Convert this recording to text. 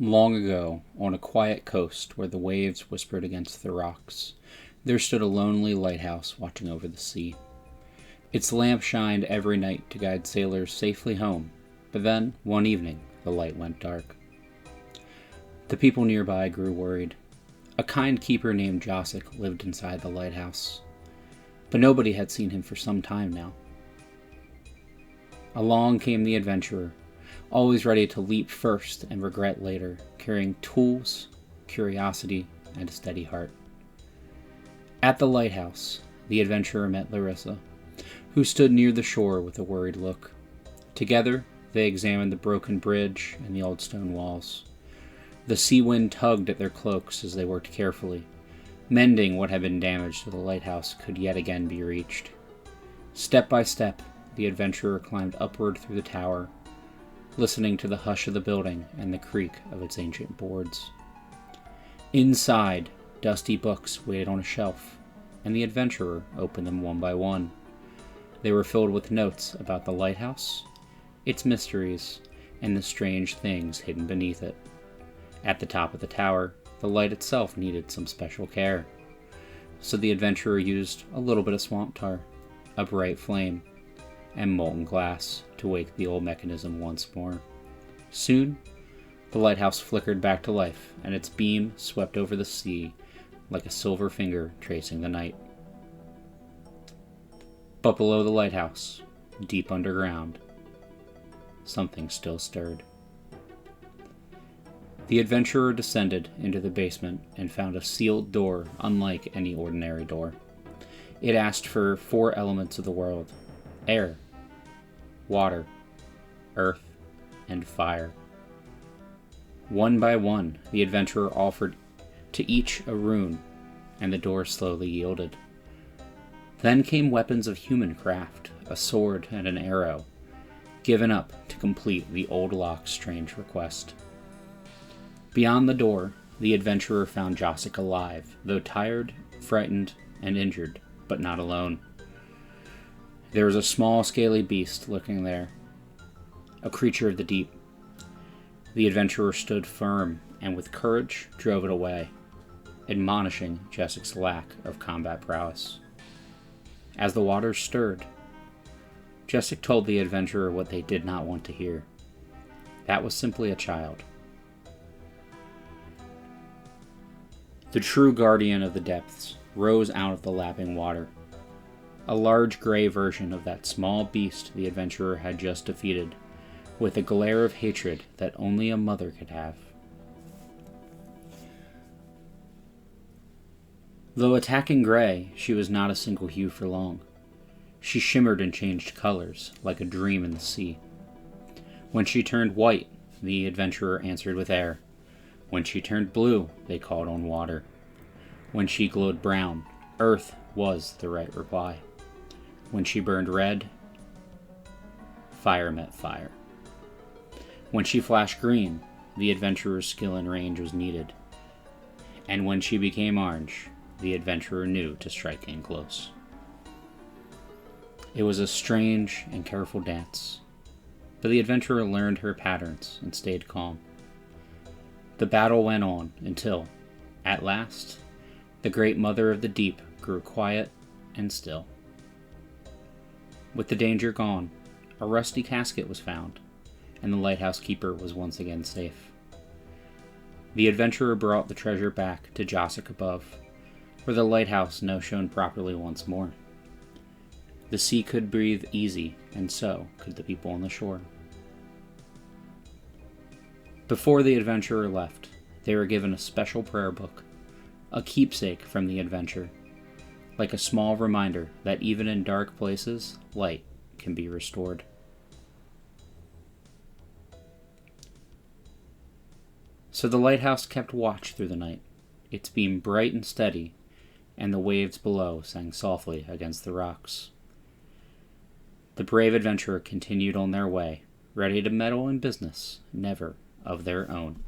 Long ago, on a quiet coast where the waves whispered against the rocks, there stood a lonely lighthouse watching over the sea. Its lamp shined every night to guide sailors safely home, but then, one evening, the light went dark. The people nearby grew worried. A kind keeper named Josik lived inside the lighthouse, but nobody had seen him for some time now. Along came the adventurer, always ready to leap first and regret later, carrying tools, curiosity, and a steady heart. At the lighthouse, the adventurer met Larissa, who stood near the shore with a worried look. Together, they examined the broken bridge and the old stone walls. The sea wind tugged at their cloaks as they worked carefully. Mending what had been damaged so the lighthouse could yet again be reached. Step by step, the adventurer climbed upward through the tower, listening to the hush of the building and the creak of its ancient boards. Inside, dusty books waited on a shelf, and the adventurer opened them one by one. They were filled with notes about the lighthouse, its mysteries, and the strange things hidden beneath it. At the top of the tower, the light itself needed some special care, so the adventurer used a little bit of swamp tar, a bright flame, and molten glass to wake the old mechanism once more. Soon, the lighthouse flickered back to life, and its beam swept over the sea like a silver finger tracing the night. But below the lighthouse, deep underground, something still stirred. The adventurer descended into the basement and found a sealed door unlike any ordinary door. It asked for 4 elements of the world: air, water, earth, and fire. One by one, the adventurer offered to each a rune, and the door slowly yielded. Then came weapons of human craft, a sword and an arrow, given up to complete the old lock's strange request. Beyond the door, the adventurer found Josik alive, though tired, frightened, and injured, but not alone. There was a small, scaly beast lurking there, a creature of the deep. The adventurer stood firm and with courage drove it away, admonishing Josik's lack of combat prowess. As the waters stirred, Josik told the adventurer what they did not want to hear. That was simply a child. The true guardian of the depths rose out of the lapping water, a large gray version of that small beast the adventurer had just defeated, with a glare of hatred that only a mother could have. Though attacking gray, she was not a single hue for long. She shimmered and changed colors, like a dream in the sea. When she turned white, the adventurer answered with air. When she turned blue, they called on water. When she glowed brown, earth was the right reply. When she burned red, fire met fire. When she flashed green, the adventurer's skill and range was needed. And when she became orange, the adventurer knew to strike in close. It was a strange and careful dance, but the adventurer learned her patterns and stayed calm. The battle went on until, at last, the great mother of the deep grew quiet and still. With the danger gone, a rusty casket was found, and the lighthouse keeper was once again safe. The adventurer brought the treasure back to Josik above, where the lighthouse now shone properly once more. The sea could breathe easy, and so could the people on the shore. Before the adventurer left, they were given a special prayer book, a keepsake from the adventure, like a small reminder that even in dark places, light can be restored. So the lighthouse kept watch through the night, its beam bright and steady, and the waves below sang softly against the rocks. The brave adventurer continued on their way, ready to meddle in business, never of their own.